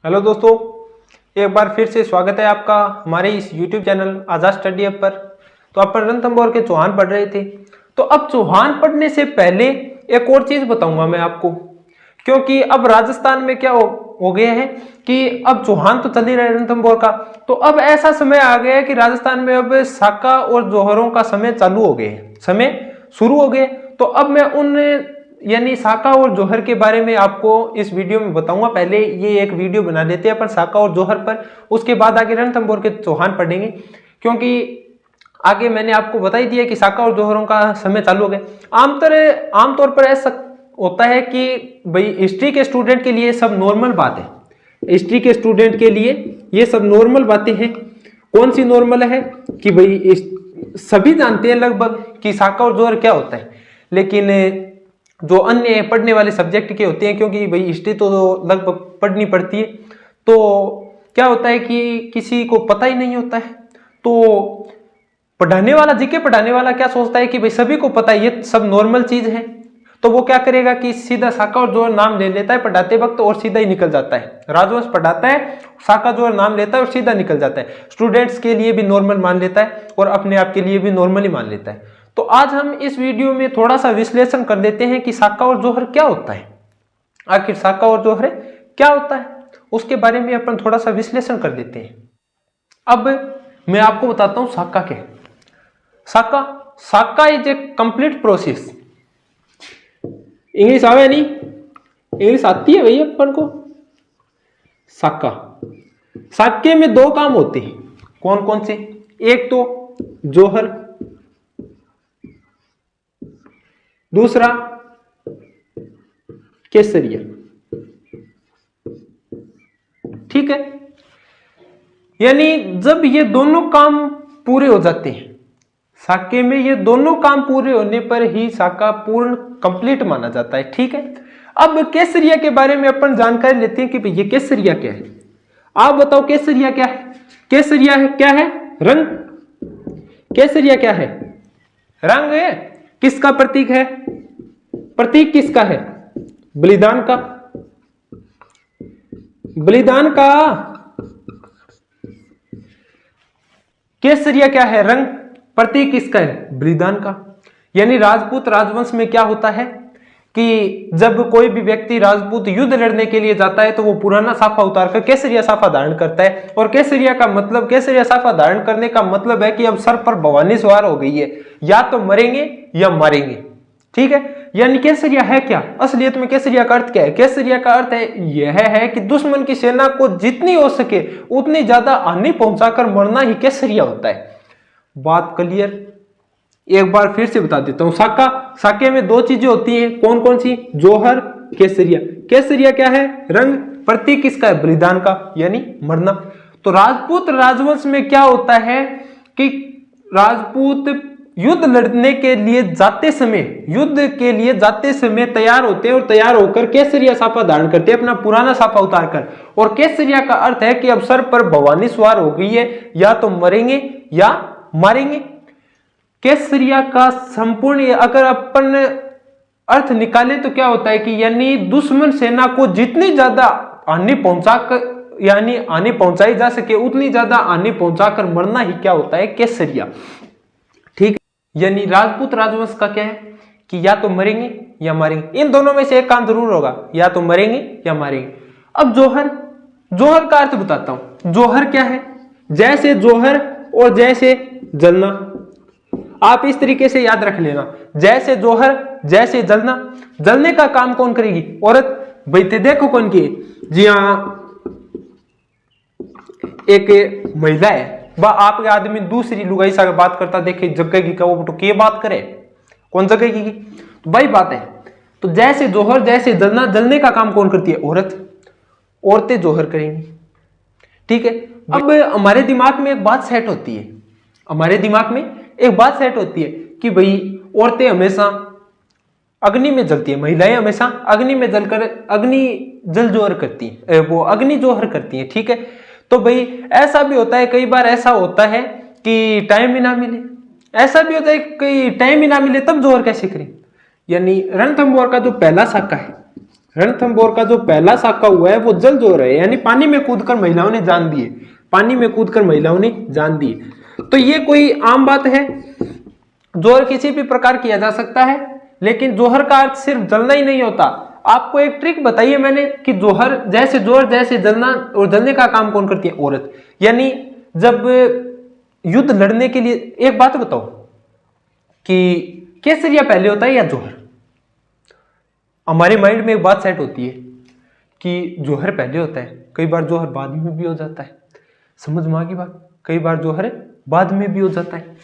Hello दोस्तों, एक बार फिर से स्वागत है आपका हमारे इस YouTube चैनल आजाद स्टडी ऐप पर। तो अपन रणथंभौर के चौहान पढ़ रहे थे। तो अब चौहान पढ़ने से पहले एक और चीज बताऊंगा मैं आपको, क्योंकि अब राजस्थान में क्या हो गया है कि अब चौहान तो चल ही रहा है रणथंभौर का। तो अब ऐसा समय आ गया है कि राजस्थान में अब साका और जौहरों का समय चालू हो गए, समय शुरू हो गए। तो अब मैं उन यानी साका और जौहर के बारे में आपको इस वीडियो में बताऊंगा। पहले ये एक वीडियो बना लेते हैं अपन साका और जौहर पर, उसके बाद आगे रणथंभौर के चौहान पढ़ेंगे, क्योंकि आगे मैंने आपको बता ही दिया कि साका और जौहरों का समय चालू हो गया। आमतौर पर ऐसा होता है कि भाई हिस्ट्री के स्टूडेंट के लिए सब नॉर्मल बात है, हिस्ट्री के स्टूडेंट के लिए ये सब नॉर्मल बातें हैं। कौन सी नॉर्मल है कि भाई सभी जानते हैं लगभग कि साका और जौहर क्या होता है, लेकिन जो अन्य पढ़ने वाले सब्जेक्ट के होते हैं, क्योंकि भाई हिस्ट्री तो लगभग पढ़नी पड़ती है, तो क्या होता है कि किसी को पता ही नहीं होता है। तो पढ़ाने वाला, जीके पढ़ाने वाला क्या सोचता है कि भाई सभी को पता है, ये सब नॉर्मल चीज है। तो वो क्या करेगा कि सीधा साका और जौहर नाम ले लेता है पढ़ाते वक्त और सीधा ही निकल जाता है। राजवंश पढ़ाता है, साका जौहर नाम लेता है और सीधा निकल जाता है। स्टूडेंट्स के लिए भी नॉर्मल मान लेता है और अपने आप के लिए भी नॉर्मली मान लेता है। तो आज हम इस वीडियो में थोड़ा सा विश्लेषण कर लेते हैं कि साका और जौहर क्या होता है, आखिर साका और जौहर क्या होता है, उसके बारे में अपन थोड़ा सा विश्लेषण कर देते हैं। अब मैं आपको बताता हूं साका क्या है। साका is a complete process. English आवे नहीं, इंग्लिश आती है भैया अपन को। साके में दो काम होते हैं, कौन कौन से? एक तो जौहर, दूसरा केसरिया। ठीक है, यानी जब ये दोनों काम पूरे हो जाते हैं साके में, ये दोनों काम पूरे होने पर ही साका पूर्ण कंप्लीट माना जाता है। ठीक है, अब केसरिया के बारे में अपन जानकारी लेते हैं कि ये केसरिया क्या है। आप बताओ केसरिया क्या है? केसरिया है क्या है? रंग। केसरिया क्या है? रंग है। किसका प्रतीक है? प्रतीक किसका है? बलिदान का। बलिदान का। केसरिया क्या है? रंग। प्रतीक किसका है? बलिदान का। यानी राजपूत राजवंश में क्या होता है कि जब कोई भी व्यक्ति राजपूत युद्ध लड़ने के लिए जाता है तो वो पुराना साफा उतारकर केसरिया साफा धारण करता है। और केसरिया का मतलब, केसरिया साफा धारण करने का मतलब है कि अब सर पर भवानी सवार हो गई है, या तो मरेंगे या मारेंगे। ठीक है, यानी केसरिया है क्या? असलियत में केसरिया का अर्थ क्या है? केसरिया का अर्थ है यह है कि दुश्मन की सेना को जितनी हो सके उतनी ज्यादा हानि पहुंचाकर मरना ही केसरिया होता है। बात क्लियर? एक बार फिर से बता देता हूं। साके में दो चीजें होती हैं, कौन कौन सी? जौहर, केसरिया। केसरिया क्या है? रंग। प्रतीक किसका है? बलिदान का, यानी मरना। तो राजपूत राजवंश में क्या होता है कि राजपूत युद्ध लड़ने के लिए जाते समय तैयार होते हैं और तैयार होकर केसरिया साफा धारण करते हैं, अपना पुराना साफा उतारकर। और केसरिया का अर्थ है कि अब सर पर भवानी सवार हो गई है, या तो मरेंगे या मारेंगे। केसरिया का संपूर्ण अगर अपन अर्थ निकाले तो क्या होता है कि यानी दुश्मन सेना को जितनी ज्यादा हानि पहुंचाई जा सके उतनी ज्यादा हानि पहुंचाकर मरना ही क्या होता है? केसरिया। ठीक, यानी राजपूत राजवंश का क्या है कि या तो मरेंगे या मारेंगे, इन दोनों में से एक काम जरूर होगा, या तो मरेंगे या मारेंगे। अब जौहर का अर्थ बताता हूं। जौहर क्या है? जैसे जौहर और जैसे जलना, आप इस तरीके से याद रख लेना। जैसे जौहर, जैसे जलना। जलने का काम कौन करेगी? औरत। भाई देखो कौन की? जी हाँ, एक महिला है, वह आपके आदमी दूसरी लुगाई सा बात करता देखे, जगेगी का वो तो के बात करे, कौन जगेगी? तो भाई बात है। तो जैसे जौहर जैसे जलना, जलने का काम कौन करती है? औरत। औरतें जौहर करेंगी। ठीक है, अब हमारे दिमाग में एक बात सेट होती है, कि भाई औरतें हमेशा अग्नि में जलती है, महिलाएं हमेशा अग्नि में जलकर जल जौहर करती है, वो अग्नि जौहर करती है। ठीक है, तो भाई ऐसा भी होता है, कई बार ऐसा होता है कि टाइम ही ना मिले, ऐसा भी होता है कि टाइम ही ना मिले, तब जौहर कैसे करें? यानी रणथंभौर का जो पहला साका है, रणथंभौर का जो पहला साका हुआ है वो जल जोहर है, यानी पानी में कूदकर महिलाओं ने जान दिए, पानी में कूदकर महिलाओं ने जान दिए। तो ये कोई आम बात है, जोहर किसी भी प्रकार किया जा सकता है, लेकिन जोहर का अर्थ सिर्फ जलना ही नहीं होता। आपको एक ट्रिक बताइए मैंने कि जोहर जैसे जलना और जलने का काम कौन करती है? औरत। यानी जब युद्ध लड़ने के लिए, एक बात बताओ कि केसरिया पहले होता है या जोहर? हमारे माइंड में एक बात सेट होती है कि जोहर पहले होता है, कई बार जोहर बाद में भी हो जाता है। समझ में आ गई बात? कई बार जोहर बाद में भी हो जाता है।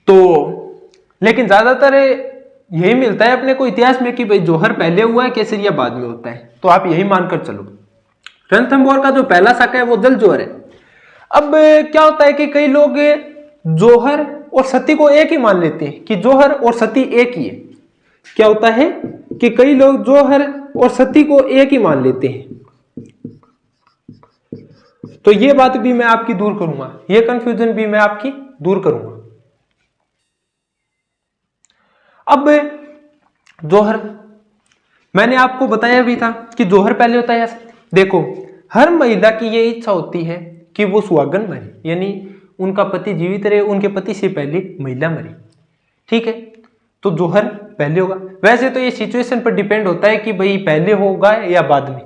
तो लेकिन ज्यादातर यही मिलता है अपने को इतिहास में कि भाई जोहर पहले हुआ है, केसरिया बाद में होता है। तो आप यही मानकर चलो। रणथंभौर का जो पहला साका है वो जल जोहर है। अब क्या होता है कि कई लोग जोहर और सती को एक ही मान लेते हैं कि जोहर और सती एक ही है। क्या होता है कि कई लोग जोहर और सती को एक ही मान लेते हैं। तो ये बात भी मैं आपकी दूर करूंगा, ये कंफ्यूजन भी मैं आपकी दूर करूंगा। अब जोहर मैंने आपको बताया भी था कि जोहर पहले होता है। देखो, हर महिला की ये इच्छा होती है कि वो सुहागन बने, यानी उनका पति जीवित रहे, उनके पति से पहले महिला मरे। ठीक है, तो जोहर पहले होगा। वैसे तो ये सिचुएशन पर डिपेंड होता है कि भाई पहले होगा या बाद में।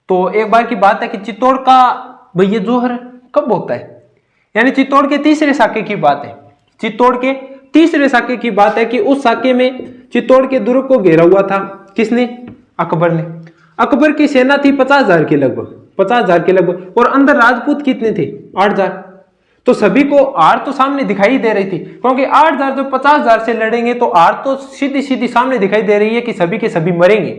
तो एक बार की बात है कि चित्तौड़ का भाई ये जोहर कब होता है, यानी चित्तौड़ के तीसरे साके की बात है। चित्तौड़ के तीसरे साके की बात है कि उस साके में चित्तौड़ के दुर्ग को घेरा हुआ था। किसने? अकबर ने। अकबर की सेना थी 50,000 के लगभग, 50,000 के लगभग, और अंदर राजपूत कितने थे? 8,000। तो सभी को आड़ तो सामने दिखाई दे रही थी, क्योंकि 8,000 जो 50,000 से लड़ेंगे तो आड़ तो सीधी सीधी सामने दिखाई दे रही है कि सभी के सभी मरेंगे।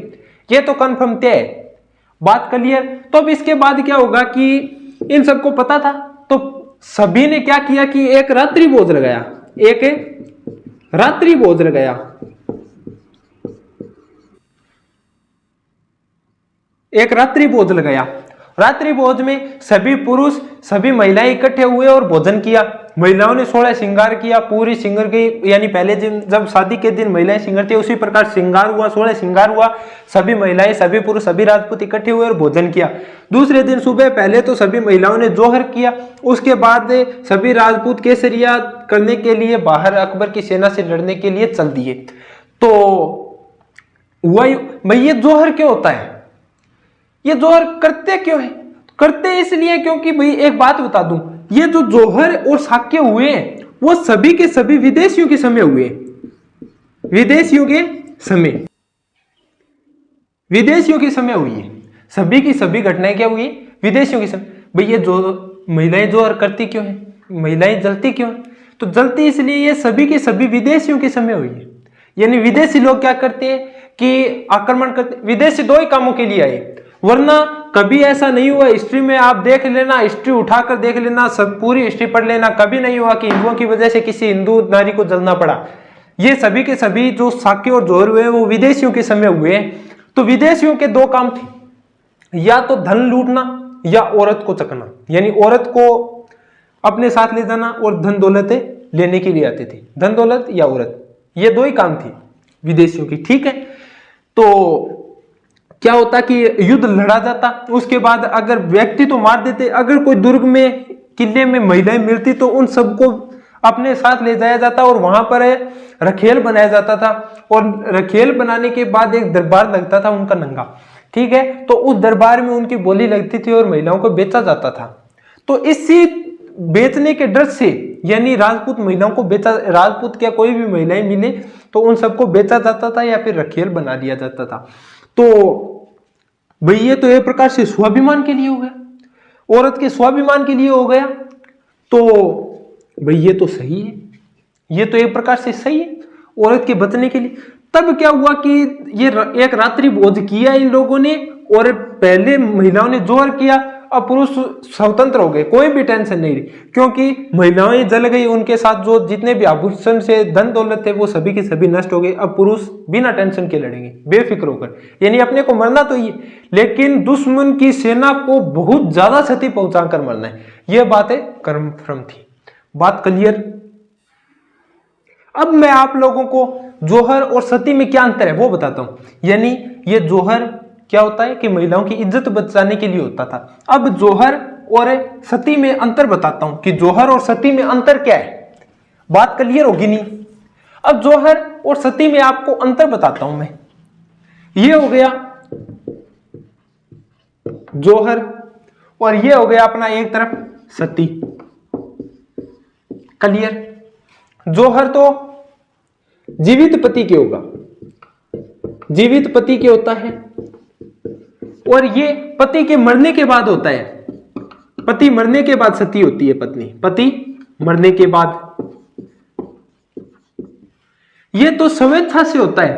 ये तो कन्फर्म तय है, बात क्लियर। तो अब इसके बाद क्या होगा कि इन सबको पता था, तो सभी ने क्या किया कि एक रात्रि भोज लगाया, एक रात्रि भोज लगाया। एक रात्रि भोज लगाया। रात्रि भोज में सभी पुरुष सभी महिलाएं इकट्ठे हुए और भोजन किया। महिलाओं ने 16 श्रृंगार किया, पूरी श्रृंगार की, यानी पहले दिन जब शादी के दिन महिलाएं श्रृंगारती है उसी प्रकार श्रृंगार हुआ, 16 श्रृंगार हुआ। सभी महिलाएं सभी पुरुष सभी राजपूत इकट्ठे हुए और भोजन किया। दूसरे दिन सुबह पहले तो सभी महिलाओं ने जोहर किया, उसके बाद सभी राजपूत केसरिया करने के लिए बाहर अकबर की सेना से लड़ने के लिए चल दिए। तो वही भाई ये जोहर क्यों होता है? ये जोहर करते क्यों है? करते इसलिए क्योंकि भाई एक बात बता दूं, ये जो जोहर और साक्य हुए हैं वो सभी के सभी विदेशियों के समय हुए। विदेशियों के समय, विदेशियों के समय हुई है। सभी की सभी घटनाएं क्या हुई? विदेशियों के समय। भाई ये जो महिलाएं जोहर करती क्यों है? महिलाएं जलती क्यों है? तो जलती इसलिए ये सभी के सभी विदेशियों के समय हुई है। यानी विदेशी लोग क्या करते हैं कि आक्रमण करते। विदेशी दो ही कामों के लिए आए, वरना कभी ऐसा नहीं हुआ। हिस्ट्री में आप देख लेना, हिस्ट्री उठाकर देख लेना, सब पूरी हिस्ट्री पढ़ लेना, कभी नहीं हुआ कि हिंदुओं की वजह से किसी हिंदू नारी को जलना पड़ा। ये सभी के सभी जो साक्य और जोहर हुए वो विदेशियों के समय हुए। तो विदेशियों के दो काम थे, या तो धन लूटना या औरत को चकना, यानी औरत को अपने साथ ले जाना और धन दौलतें लेने के लिए आते थे। धन दौलत या औरत, ये दो ही काम थी विदेशियों की। ठीक है, तो क्या होता कि युद्ध लड़ा जाता, उसके बाद अगर व्यक्ति तो मार देते, अगर कोई दुर्ग में किले में महिलाएं मिलती तो उन सबको अपने साथ ले जाया जाता और वहां पर रखेल बनाया जाता था। और रखेल बनाने के बाद एक दरबार लगता था उनका नंगा। ठीक है, तो उस दरबार में उनकी बोली लगती थी और महिलाओं को बेचा जाता था। तो इसी बेचने के डर से, यानी राजपूत महिलाओं को बेचा, राजपूत क्या कोई भी महिलाएं मिले तो उन सबको बेचा जाता था या फिर रखेल बना दिया जाता था। तो भाई ये तो एक प्रकार से स्वाभिमान के लिए हो गया, औरत के स्वाभिमान के लिए हो गया। तो भाई ये तो सही है, ये तो एक प्रकार से सही है औरत के बचने के लिए। तब क्या हुआ कि ये एक रात्रि भोज किया इन लोगों ने, और पहले महिलाओं ने जोहर किया, अब पुरुष स्वतंत्र हो गए, कोई भी टेंशन नहीं रही, क्योंकि महिलाएं जल गई, उनके साथ जो जितने भी आभूषण से धन दौलत थे वो सभी के सभी नष्ट हो गए। अब पुरुष बिना टेंशन के लड़ेंगे बेफिक्र होकर, यानी अपने को मरना तो ही, लेकिन दुश्मन की सेना को बहुत ज्यादा क्षति पहुंचाकर मरना है। यह बातें कन्फर्म थी। बात क्लियर? अब मैं आप लोगों को जोहर और सती में क्या अंतर है वो बताता हूं। यानी ये जोहर क्या होता है कि महिलाओं की इज्जत बचाने के लिए होता था। अब जोहर और सती में अंतर बताता हूं कि जोहर और सती में अंतर क्या है, बात क्लियर होगी नहीं। अब जोहर और सती में आपको अंतर बताता हूं मैं। ये हो गया जोहर और ये हो गया अपना एक तरफ सती। क्लियर। जोहर तो जीवित पति के होगा, जीवित पति के होता है, और ये पति के मरने के बाद होता है। पति मरने के बाद सती होती है पत्नी, पति मरने के बाद। ये तो स्वेच्छा से होता है,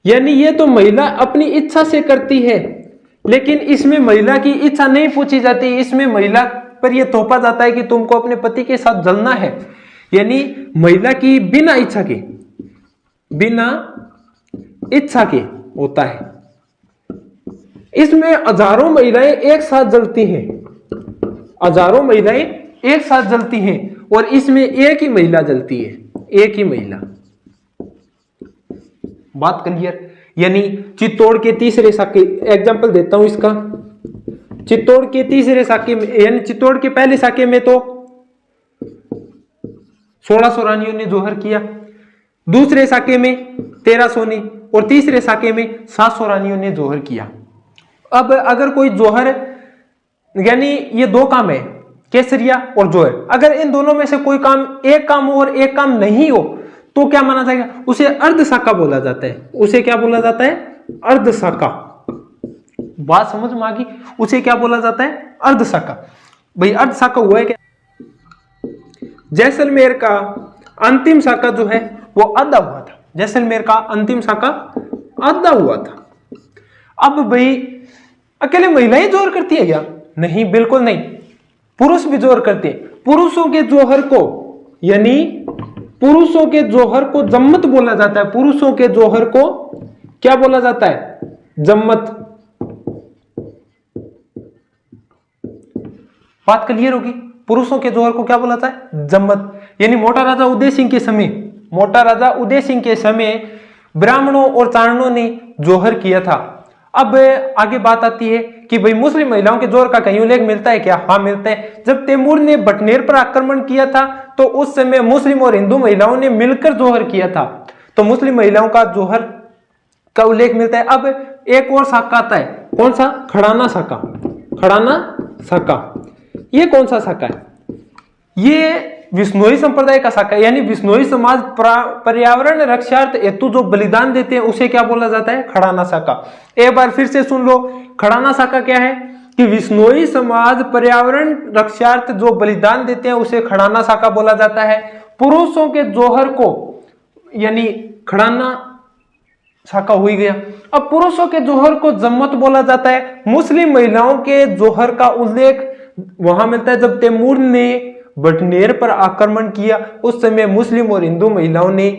यानी ये तो महिला अपनी इच्छा से करती है, लेकिन इसमें महिला की इच्छा नहीं पूछी जाती। इसमें महिला पर यह थोपा जाता है कि तुमको अपने पति के साथ जलना है, यानी महिला की बिना इच्छा के, बिना इच्छा के होता है। इसमें हजारों महिलाएं एक साथ जलती हैं, हजारों महिलाएं एक साथ जलती हैं, और इसमें एक ही महिला जलती है, एक ही महिला। बात क्लियर। यानी चित्तौड़ के तीसरे साके, एग्जांपल देता हूं इसका। चित्तौड़ के तीसरे साके में, यानी चित्तौड़ के पहले साके में तो 1600 रानियों ने जोहर किया, दूसरे साके में 1300 ने, और तीसरे साके में 700 रानियों ने जोहर किया। अब अगर कोई जोहर, यानी ये दो काम है, केसरिया और जोहर, अगर इन दोनों में से कोई काम, एक काम हो और एक काम नहीं हो, तो क्या माना जाएगा? उसे अर्धशाका बोला जाता है। उसे क्या बोला जाता है? अर्धशाका। बात समझ में आ गई? उसे क्या बोला जाता है? अर्धशाका। भाई अर्धशाका हुआ है क्या? जैसलमेर का अंतिम शाखा जो है वो आधा हुआ था। जैसलमेर का अंतिम शाखा आधा हुआ था। अब भाई अकेले महिलाएं जोहर करती है क्या? नहीं, बिल्कुल नहीं, पुरुष भी जोहर करते हैं। पुरुषों के जोहर को, यानी पुरुषों के जोहर को जम्मत बोला जाता है। पुरुषों के जोहर को क्या बोला जाता है? जम्मत। बात क्लियर होगी? पुरुषों के जोहर को क्या बोला जाता है? जम्मत। यानी मोटा राजा उदय सिंह के समय, मोटा राजा उदय सिंह के समय ब्राह्मणों और चारणों ने जोहर किया था। अब आगे बात आती है कि भाई मुस्लिम महिलाओं के जोहर का कहीं उल्लेख मिलता है क्या? हाँ, मिलता है। जब तैमूर ने बटनेर पर आक्रमण किया था तो उस समय मुस्लिम और हिंदू महिलाओं ने मिलकर जोहर किया था, तो मुस्लिम महिलाओं का जोहर का उल्लेख मिलता है। अब एक और शाखा आता है, कौन सा? खड़ाना शाखा। खड़ाना शाखा, ये कौन सा शाखा है? ये विश्नोई संप्रदाय का शाखा है। यानी विश्नोई समाज पर्यावरण रक्षार्थ हेतु जो बलिदान देते हैं उसे क्या बोला जाता है? खड़ाना शाखा। एक बार फिर से सुन लो, खड़ाना शाखा क्या है? कि विश्नोई समाज पर्यावरण रक्षार्थ जो बलिदान देते हैं उसे खड़ाना शाखा बोला जाता है। पुरुषों के जोहर को, यानी खड़ाना शाखा हो ही गया। अब पुरुषों के जोहर को जम्मत बोला जाता है। मुस्लिम महिलाओं के जोहर का उल्लेख वहां मिलता है जब तैमूर ने बटनेर पर आक्रमण किया, उस समय मुस्लिम और हिंदू महिलाओं ने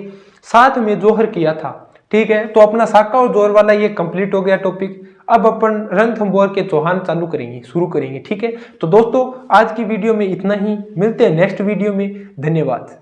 साथ में जोहर किया था। ठीक है, तो अपना शाखा और जोहर वाला ये कंप्लीट हो गया टॉपिक। अब अपन रणथंभौर के चौहान चालू करेंगे, शुरू करेंगे। ठीक है, तो दोस्तों आज की वीडियो में इतना ही, मिलते हैं नेक्स्ट वीडियो में। धन्यवाद।